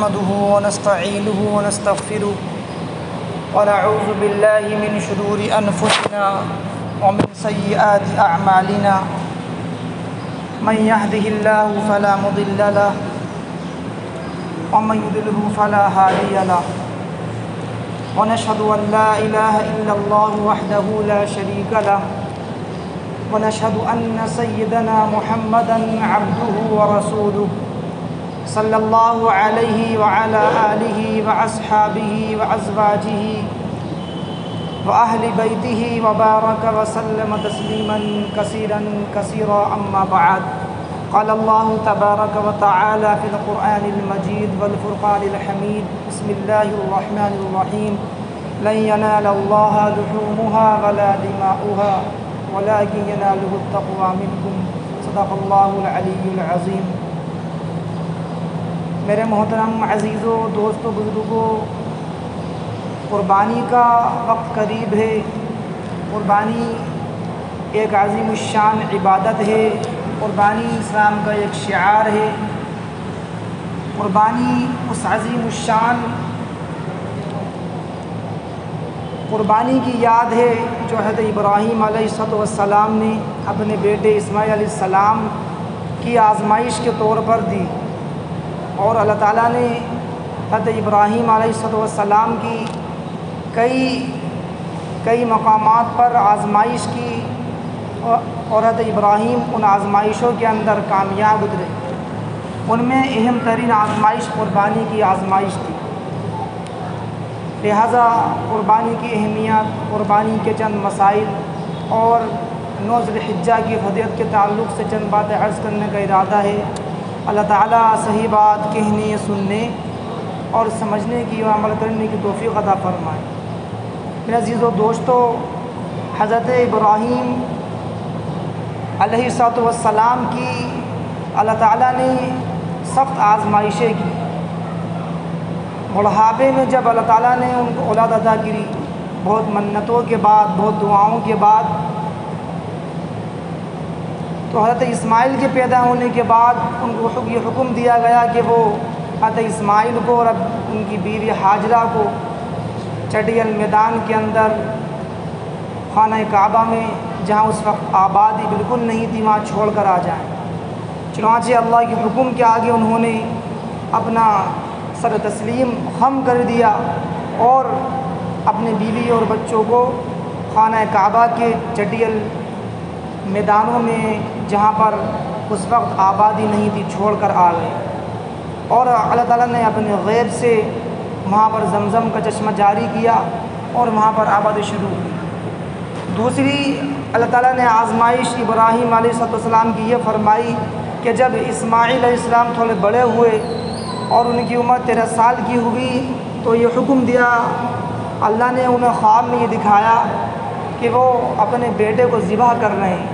نحمده ونستعينه ونستغفره ونعوذ بالله من شرور أنفسنا ومن سيئات أعمالنا من يهده الله فلا مضل له ومن يضلل فلا هادي له ونشهد أن لا إله إلا الله وحده لا شريك له ونشهد أن سيدنا محمدا عبده ورسوله صلى الله عليه وعلى آله وأصحابه وأزواجه وأهل بيته وبارك وسلم تسليما كثيرا كثيرا أما بعد قال الله تبارك وتعالى في القرآن المجيد والفرقان الحميد بسم الله الرحمن الرحيم لن ينال الله لحومها ولا دماؤها ولكن يناله التقوى منكم صدق الله العلی العظیم۔ میرے محترم عزیزوں، دوستوں، بزرگوں، قربانی کا وقت قریب ہے۔ قربانی ایک عظیم الشان عبادت ہے۔ قربانی اسلام کا ایک شعار ہے۔ قربانی اس عظیم الشان قربانی کی یاد ہے جو حضرت ابراہیم علیہ السلام نے اپنے بیٹے اسماعیل علیہ السلام کی آزمائش کے طور پر دی، اور اللہ تعالیٰ نے حضرت ابراہیم علیہ السلام کی کئی مقامات پر آزمائش کی، اور حضرت ابراہیم ان آزمائشوں کے اندر کامیاب اترے۔ ان میں اہم ترین آزمائش قربانی کی آزمائش تھی۔ لہٰذا قربانی کی اہمیت، قربانی کے چند مسائل اور 9 ذی الحجہ کی فضیلت کے تعلق سے چند باتیں عرض کرنے کا ارادہ ہے۔ اللہ تعالیٰ صحیح بات کہنے، سننے اور سمجھنے کی و عمل کرنے کی توفیق عطا فرمائے۔ میرے عزیزو دوستو، حضرت ابراہیم علیہ السلام کی اللہ تعالیٰ نے سخت آزمائشیں کی۔ بڑھاپے میں جب اللہ تعالیٰ نے ان کو اولاد عطا کی، بہت منتوں کے بعد، بہت دعاؤں کے بعد، تو حضرت اسماعیل کے پیدا ہونے کے بعد ان کو یہ حکم دیا گیا کہ وہ حضرت اسماعیل کو اور ان کی بیوی حاجرہ کو چٹیل میدان کے اندر خانہ کعبہ میں، جہاں اس وقت آبادی بالکل نہیں تھی، وہاں چھوڑ کر آ جائیں۔ چنانچہ اللہ کے حکم کے آگے انہوں نے اپنا سر تسلیم خم کر دیا اور اپنے بیوی اور بچوں کو خانہ کعبہ کے چٹیل میدانوں میں، جہاں پر اس وقت آبادی نہیں تھی، چھوڑ کر آ گئے۔ اور اللہ تعالیٰ نے اپنے غیب سے وہاں پر زمزم کا چشمہ جاری کیا اور وہاں پر آبادی شروع ہوئی۔ دوسری اللہ تعالیٰ نے آزمائش ابراہیم علیہ السلام کی یہ فرمائی کہ جب اسماعیل علیہ السلام تھوڑے بڑے ہوئے اور ان کی عمر 13 سال کی ہوئی تو یہ حکم دیا، اللہ نے انہیں خواب میں یہ دکھایا کہ وہ اپنے بیٹے کو ذبح کر رہے ہیں،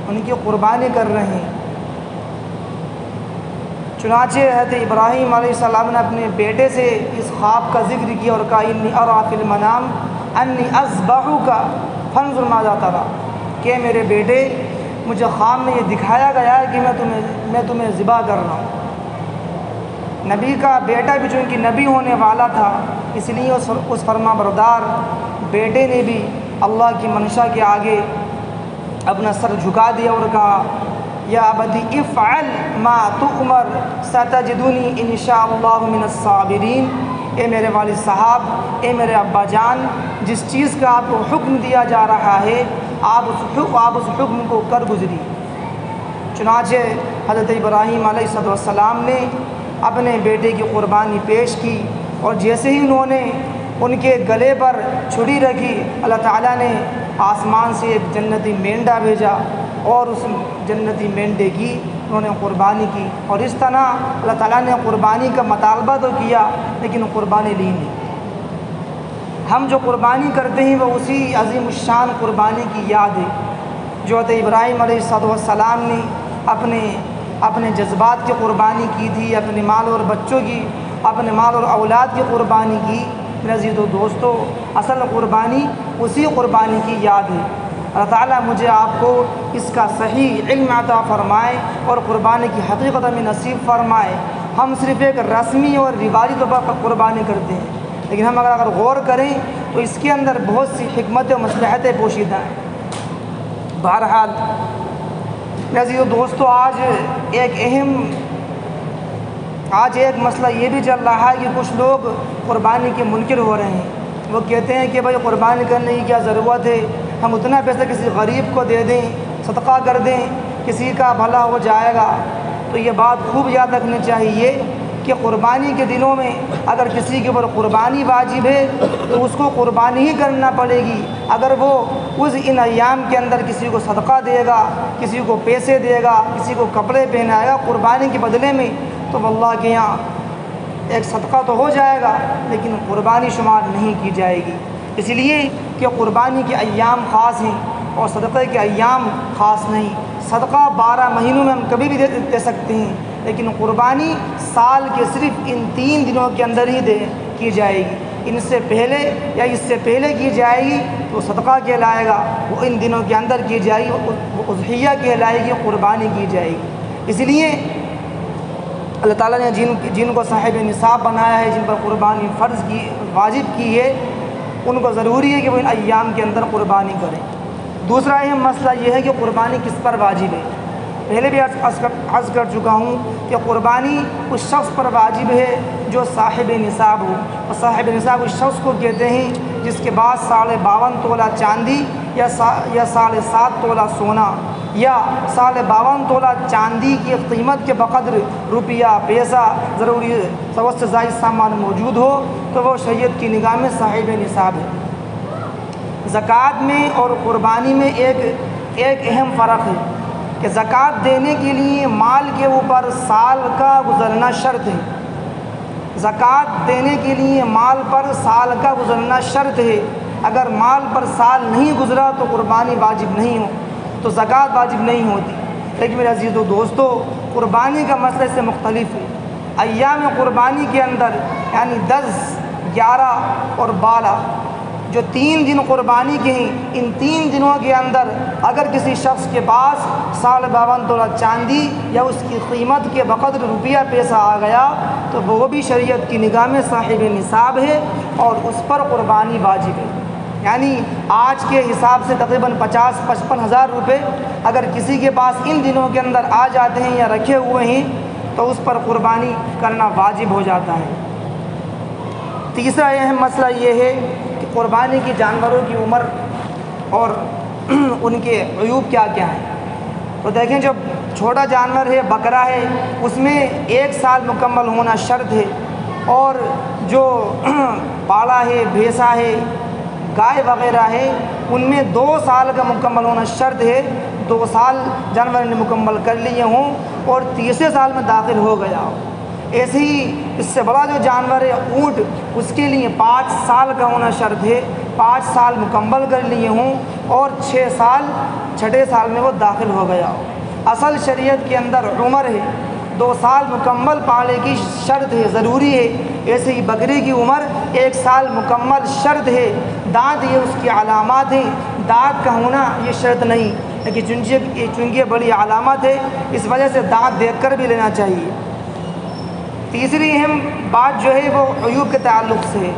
ان کی قربانی کر رہے ہیں۔ چنانچہ حضرت ابراہیم علیہ السلام نے اپنے بیٹے سے اس خواب کا ذکر کیا اور کہا انی ارى فی المنام انی اذبحک فانظر ماذا تری، کہ میرے بیٹے مجھے خواب میں یہ دکھایا گیا ہے کہ میں تمہیں ذبح کر رہا ہوں۔ نبی کا بیٹا بھی چونکہ نبی ہونے والا تھا، اس لیے اس فرما بردار بیٹے نے بھی اللہ کی منشا کے آگے اپنا سر جھکا دیا اور کہا یا ابتی افعل ما تؤمر ستجدنی ان شاء اللہ من الصابرین۔ اے میرے والد صاحب، اے میرے ابا جان، جس چیز کا آپ کو حکم دیا جا رہا ہے آپ اس حکم کو کر گزری۔ چنانچہ حضرت ابراہیم علیہ السلام نے اپنے بیٹے کی قربانی پیش کی، اور جیسے ہی انہوں نے ان کے گلے پر چھری رکھی، اللہ تعالیٰ نے آسمان سے ایک جنتی مینڈا بھیجا اور اس جنتی مینڈے کی انہوں نے قربانی کی۔ اور اس طرح اللہ تعالیٰ نے قربانی کا مطالبہ تو کیا لیکن قربانی لی نہیں۔ ہم جو قربانی کرتے ہیں وہ اسی عظیم الشان قربانی کی یاد ہے جو حضرت ابراہیم علیہ السلام نے اپنے جذبات کی قربانی کی تھی، اپنے مال اور بچوں کی، اپنے مال اور اولاد کی قربانی کی۔ میرے عزیزو دوستو، اصل قربانی اسی قربانی کی یاد ہے۔ اللہ تعالیٰ مجھے آپ کو اس کا صحیح علم عطا فرمائے اور قربانی کی حقیقت میں نصیب فرمائے۔ ہم صرف ایک رسمی اور رواجی طور پر قربانی کرتے ہیں، لیکن ہم اگر غور کریں تو اس کے اندر بہت سی حکمتیں و مصلحتیں پوشیدہ ہیں۔ بہرحال عزیزو دوستو، آج ایک مسئلہ یہ بھی چل رہا ہے کہ کچھ لوگ قربانی کے منکر ہو رہے ہیں۔ وہ کہتے ہیں کہ بھائی قربانی کرنے کی کیا ضرورت ہے، ہم اتنا پیسہ کسی غریب کو دے دیں، صدقہ کر دیں، کسی کا بھلا ہو جائے گا۔ تو یہ بات خوب یاد رکھنی چاہیے کہ قربانی کے دنوں میں اگر کسی کے اوپر قربانی واجب ہے تو اس کو قربانی ہی کرنا پڑے گی۔ اگر وہ ان ایام کے اندر کسی کو صدقہ دے گا، کسی کو پیسے دے گا، کسی کو کپڑے پہنائے گا قربانی کے بدلے میں، تو واللہ کے یہاں ایک صدقہ تو ہو جائے گا لیکن قربانی شمار نہیں کی جائے گی، اس لیے کہ قربانی کے ایام خاص ہیں اور صدقے کے ایام خاص نہیں۔ صدقہ 12 مہینوں میں ہم کبھی بھی دے سکتے ہیں، لیکن قربانی سال کے صرف ان 3 دنوں کے اندر ہی کی جائے گی۔ ان سے پہلے یا اس سے پہلے کی جائے گی تو صدقہ کہلائے گا، وہ ان دنوں کے اندر کی جائے گی، وہ اضحیہ کہلائے گی، قربانی کی جائے گی۔ اس لیے اللہ تعالیٰ نے جن کو صاحب نصاب بنایا ہے، جن پر قربانی واجب کی ہے، ان کو ضروری ہے کہ وہ ان ایام کے اندر قربانی کریں۔ دوسرا اہم مسئلہ یہ ہے کہ قربانی کس پر واجب ہے۔ پہلے بھی عرض کر چکا ہوں کہ قربانی اس شخص پر واجب ہے جو صاحب نصاب ہو، اور صاحب نصاب اس شخص کو کہتے ہیں جس کے بعد 52.5 تولہ چاندی یا 7.5 تولہ سونا یا 52.5 تولہ چاندی کی قیمت کے بقدر روپیہ، پیسہ، ضروری سوست سے زائد سامان موجود ہو تو وہ شریعت کی نگاہ میں صاحب نصاب ہے۔ زکوٰۃ میں اور قربانی میں ایک اہم فرق ہے کہ زکوٰۃ دینے کے لیے مال کے اوپر سال کا گزرنا شرط ہے۔ زکوٰۃ دینے کے لیے مال پر سال کا گزرنا شرط ہے۔ اگر مال پر سال نہیں گزرا تو قربانی واجب نہیں ہو، تو زکوٰۃ واجب نہیں ہوتی۔ لیکن میرے عزیزو دوستو، قربانی کا مسئلہ سے مختلف ہے۔ ایام قربانی کے اندر یعنی 10، 11 اور 12 جو 3 دن قربانی کے ہیں، ان 3 دنوں کے اندر اگر کسی شخص کے پاس 52.5 تولہ چاندی یا اس کی قیمت کے بقدر روپیہ پیسہ آ گیا تو وہ بھی شریعت کی نگاہ میں صاحب نصاب ہے اور اس پر قربانی واجب ہے۔ یعنی آج کے حساب سے تقریباً 50-55 ہزار روپے اگر کسی کے پاس ان دنوں کے اندر آ جاتے ہیں یا رکھے ہوئے ہیں تو اس پر قربانی کرنا واجب ہو جاتا ہے۔ تیسرا اہم مسئلہ یہ ہے کہ قربانی کی جانوروں کی عمر اور ان کے عیوب کیا کیا ہیں۔ تو دیکھیں، جو چھوٹا جانور ہے، بکرا ہے، اس میں 1 سال مکمل ہونا شرط ہے، اور جو پاڑا ہے، بھینسا ہے، گائے وغیرہ ہے، ان میں 2 سال کا مکمل ہونا شرط ہے۔ 2 سال جانور نے مکمل کر لیے ہوں اور تیسرے سال میں داخل ہو گیا ہو۔ ایسے ہی اس سے بڑا جو جانور ہے اونٹ، اس کے لیے 5 سال کا ہونا شرط ہے، 5 سال مکمل کر لیے ہوں اور 6 سال میں وہ داخل ہو گیا ہو۔ اصل شریعت کے اندر عمر ہے، 2 سال مکمل پانے کی شرط ہے، ضروری ہے۔ ایسے ہی بکری کی عمر 1 سال مکمل شرط ہے۔ دانت یہ اس کی علامات ہیں، دانت کا ہونا یہ شرط نہیں، لیکن چونکہ یہ بڑی علامت ہے اس وجہ سے دانت دیکھ کر بھی لینا چاہیے۔ تیسری اہم بات جو ہے وہ عیوب کے تعلق سے ہے۔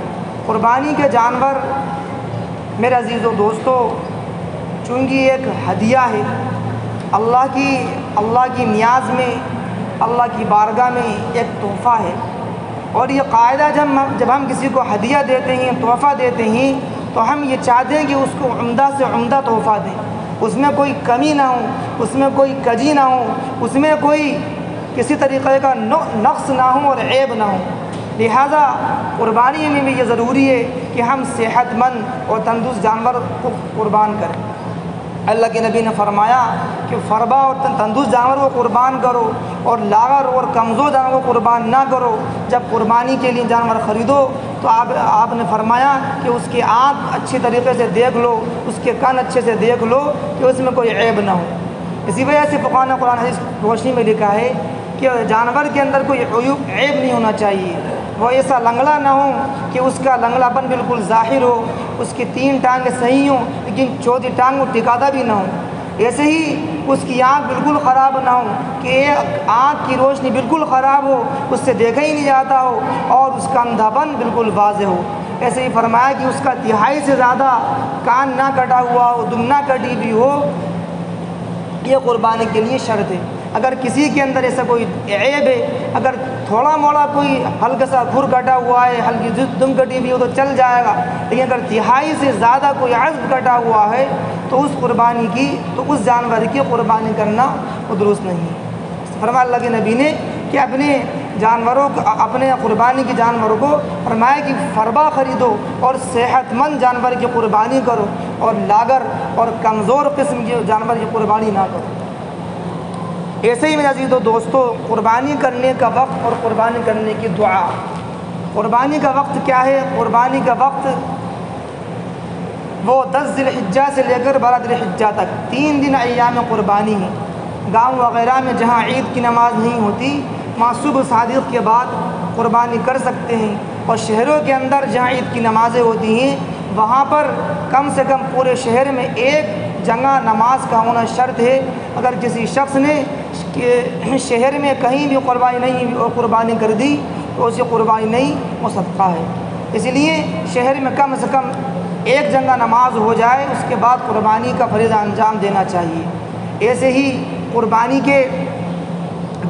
قربانی کے جانور میرے عزیز و دوستو چونکہ ایک ہدیہ ہے، اللہ کی نیاز میں، اللہ کی بارگاہ میں ایک تحفہ ہے، اور یہ قاعدہ جب ہم کسی کو ہدیہ دیتے ہیں، تحفہ دیتے ہیں، تو ہم یہ چاہتے ہیں کہ اس کو عمدہ سے عمدہ تحفہ دیں، اس میں کوئی کمی نہ ہو، اس میں کوئی کجی نہ ہو، اس میں کوئی کسی طریقے کا نقص نہ ہو اور عیب نہ ہو۔ لہذا قربانی میں بھی یہ ضروری ہے کہ ہم صحت مند اور تندرست جانور کو قربان کریں۔ اللہ کے نبی نے فرمایا کہ فربا اور تندرست جانور کو قربان کرو اور لاغر اور کمزور جانور کو قربان نہ کرو۔ جب قربانی کے لیے جانور خریدو تو آپ نے فرمایا کہ اس کی آنکھ اچھی طریقے سے دیکھ لو، اس کے کان اچھے سے دیکھ لو کہ اس میں کوئی عیب نہ ہو۔ اسی وجہ سے فقہاء نے قرآن حدیث روشنی میں لکھا ہے کہ جانور کے اندر کوئی عیب نہیں ہونا چاہیے، وہ ایسا لنگڑا نہ ہو کہ اس کا لنگڑاپن بالکل ظاہر ہو، اس کی 3 ٹانگیں صحیح ہوں لیکن چوتھی ٹانگ وہ ٹکاتا بھی نہ ہو۔ ایسے ہی اس کی آنکھ بالکل خراب نہ ہو، کہ آنکھ کی روشنی بالکل خراب ہو، اس سے دیکھا ہی نہیں جاتا ہو، اور اس کا اندھاپن بالکل واضح ہو۔ ایسے ہی فرمایا کہ اس کا تہائی سے زیادہ کان نہ کٹا ہوا ہو، دم نہ کٹی ہوئی ہو، یہ قربانی کے لیے شرط ہے۔ اگر کسی کے اندر ایسا کوئی عیب ہے، اگر تھوڑا موڑا کوئی ہلکا سا کھر کٹا ہوا ہے، ہلکی دم کٹی ہوئی ہو تو چل جائے گا، لیکن اگر تہائی سے زیادہ کوئی عضو کٹا ہوا ہے تو اس جانور کی قربانی کرنا وہ درست نہیں ہے۔ فرمایا اللہ کے نبی نے کہ اپنے قربانی کے جانوروں کو فرمایا کہ فربا خریدو اور صحت مند جانور کی قربانی کرو، اور لاگر اور کمزور قسم کے جانور کی قربانی نہ کرو۔ ایسے ہی میرے عزیز و دوستو، قربانی کرنے کا وقت اور قربانی کرنے کی دعا۔ قربانی کا وقت کیا ہے؟ قربانی کا وقت وہ 10 ذی الحجہ سے لے کر 12 ذی الحجہ تک 3 دن ایام قربانی ہیں۔ گاؤں وغیرہ میں جہاں عید کی نماز نہیں ہوتی، وہاں صبح صادق کے بعد قربانی کر سکتے ہیں، اور شہروں کے اندر جہاں عید کی نمازیں ہوتی ہیں وہاں پر کم سے کم پورے شہر میں ایک جگہ نماز کا ہونا شرط ہے۔ اگر کسی شخص نے شہر میں کہیں بھی قربانی کر دی تو اسے قربانی نہیں، وہ صدقہ ہے۔ اس لیے شہر میں کم سے کم ایک جگہ نماز ہو جائے، اس کے بعد قربانی کا فریضہ انجام دینا چاہیے۔ ایسے ہی قربانی کے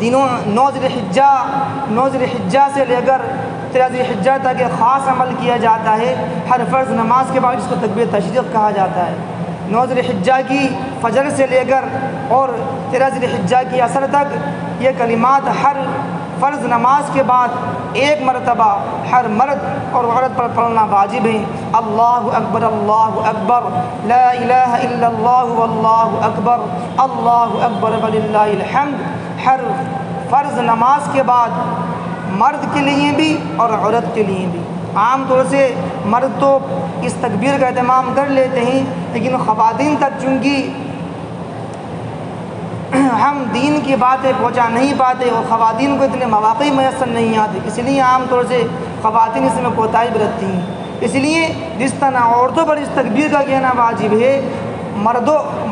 دنوں 9 ذی الحجہ سے لے کر 13 ذی الحجہ تک ایک خاص عمل کیا جاتا ہے۔ ہر فرض نماز کے بعد اس کو تکبیر تشریق کہا جاتا ہے۔ 9 ذی الحجہ کی فجر سے لے کر اور 13 ذی الحجہ کی عصر تک یہ کلمات ہر فرض نماز کے بعد ایک مرتبہ ہر مرد اور عورت پر پڑھنا واجب ہے۔ اللہ اکبر اللہ اکبر، لا الہ الا اللہ واللہ اکبر، اللہ اکبر وللہ الحمد، ہر فرض نماز کے بعد مرد کے لیے بھی اور عورت کے لیے بھی۔ عام طور سے مرد تو اس تکبیر کا اہتمام کر لیتے ہیں، لیکن خواتین تک چونکہ ہم دین کی باتیں پہنچا نہیں پاتے اور خواتین کو اتنے مواقع میسر نہیں آتے، اس لیے عام طور سے خواتین اس میں کوتاہی برتتی ہیں۔ اس لیے جس طرح عورتوں پر اس تکبیر کا کہنا واجب ہے،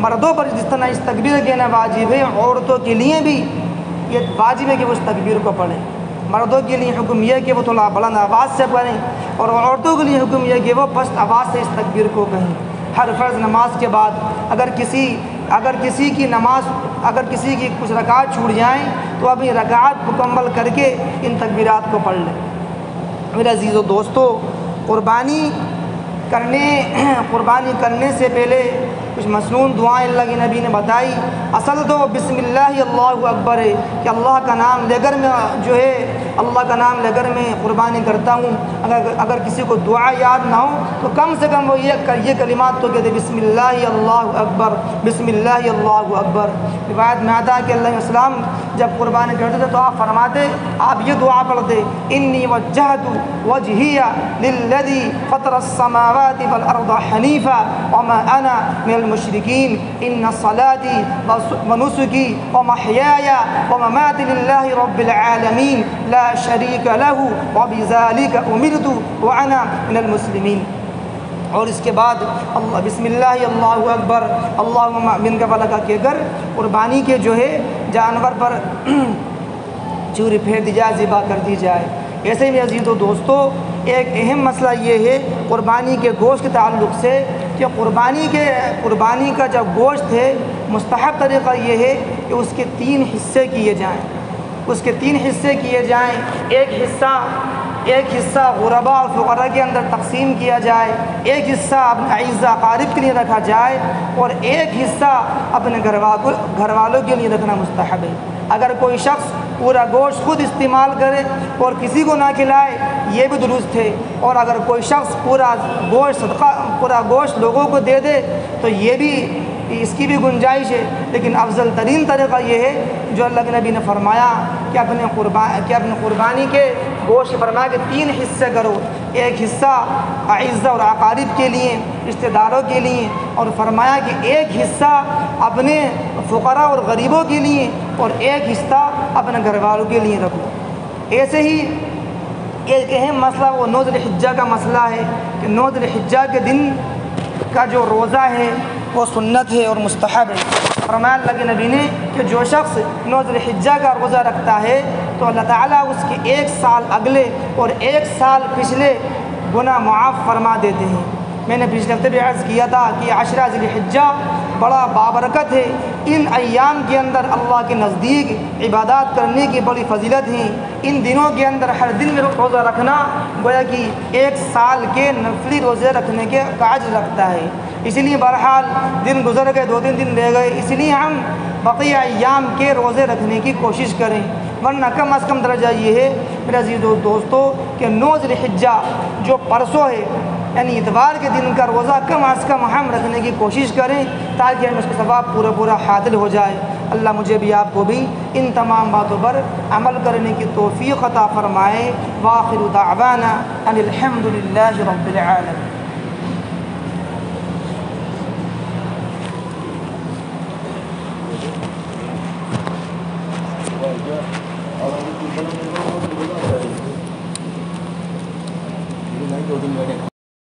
مردوں پر جس طرح اس تکبیر کا کہنا واجب ہے، عورتوں کے لیے بھی یہ واجب ہے کہ وہ اس تکبیر کو پڑھیں۔ مردوں کے لیے حکم یہ کہ وہ تھوڑا بلند آواز سے پڑھیں، اور عورتوں کے لیے حکم یہ کہ وہ پست آواز سے اس تکبیر کو کہیں۔ ہر فرض نماز کے بعد اگر کسی کی کچھ رکعات چھوٹ جائیں تو اپنی رکعات مکمل کر کے ان تکبیرات کو پڑھ لیں۔ میرے عزیز و دوستو، قربانی کرنے سے پہلے کچھ مسنون دعائیں اللہ کے نبی نے بتائی۔ اصل تو بسم اللہ اللہ اکبر ہے کہ اللہ کا نام لے کر میں قربانی کرتا ہوں۔ اگر کسی کو دعا یاد نہ ہو تو کم سے کم وہ یہ کلمات تو کہتے بسم اللہ اللہ اکبر، بسم اللہ اللہ اکبر۔ روایت میں آتا ہے کہ اللہ علیہ السلام جب قربانی کرتے تھے تو آپ فرماتے، آپ یہ دعا پڑھتے، انی وجہت وجہی للذی فطر السماوات والارض حنیفا وما انا من المشرکین، ان صلاتي ونسكي ومحياي ومماتي لله رب العالمین لا شریک له وبذلك امرت وانا من المسلمین۔ اور اس کے بعد بسم اللہ اللہ اکبر اللہم من قبلک کہہ کر قربانی کے جو ہے جانور پر چوری پھیر دی جائے، ذبح کر دی جائے۔ ایسے ہی عزیز و دوستو، ایک اہم مسئلہ یہ ہے قربانی کے گوشت کے تعلق سے کہ قربانی کا جو گوشت ہے، مستحب طریقہ یہ ہے کہ اس کے 3 حصے کیے جائیں۔ ایک حصہ غرباء اور فقراء کے اندر تقسیم کیا جائے، ایک حصہ اپنے اعزاء اقارب کے لیے رکھا جائے، اور ایک حصہ اپنے گھر والوں کے لیے رکھنا مستحب ہے۔ اگر کوئی شخص پورا گوشت خود استعمال کرے اور کسی کو نہ کھلائے یہ بھی درست ہے، اور اگر کوئی شخص پورا گوشت لوگوں کو دے دے تو یہ بھی اس کی بھی گنجائش ہے، لیکن افضل ترین طریقہ یہ ہے جو اللہ کے نبی نے فرمایا کہ اپنے قربانی کے گوشت فرمایا کہ 3 حصے کرو، ایک حصہ اعزاء اور اقارب کے لیے، رشتہ داروں کے لیے، اور فرمایا کہ ایک حصہ اپنے فقراء اور غریبوں کے لیے، اور ایک حصہ اپنے گھر والوں کے لیے رکھو۔ ایسے ہی ایک اہم مسئلہ وہ 9 ذی الحجہ کا مسئلہ ہے کہ 9 ذی الحجہ کے دن کا جو روزہ ہے وہ سنت ہے اور مستحب ہے۔ فرمایا اللہ کے نبی نے کہ جو شخص 9 ذی الحجہ کا روزہ رکھتا ہے تو اللہ تعالیٰ اس کے 1 سال اگلے اور 1 سال پچھلے گناہ معاف فرما دیتے ہیں۔ میں نے پچھلے ہفتے بھی عرض کیا تھا کہ 10 ذی الحجہ بڑا بابرکت ہے، ان ایام کے اندر اللہ کے نزدیک عبادات کرنے کی بڑی فضیلت ہیں۔ ان دنوں کے اندر ہر دن میں روزہ رکھنا گویا کہ 1 سال کے نفلی روزے رکھنے کے اجر رکھتا ہے۔ اسی لیے بہرحال دن گزر گئے، 2-3 دن رہ گئے، اس لیے ہم بقیہ ایام کے روزے رکھنے کی کوشش کریں، ورنہ کم از کم درجہ یہ ہے میرے عزیز دوستو کہ 9 ذی الحجہ جو پرسوں ہے یعنی اتوار کے دن کا روزہ کم از کم ہم رکھنے کی کوشش کریں تاکہ ہم اس کا ثواب پورا حاصل ہو جائے۔ اللہ مجھے بھی آپ کو بھی ان تمام باتوں پر عمل کرنے کی توفیق عطا فرمائے۔ وآخر دعوانا ان الحمد للہ رب العالمین۔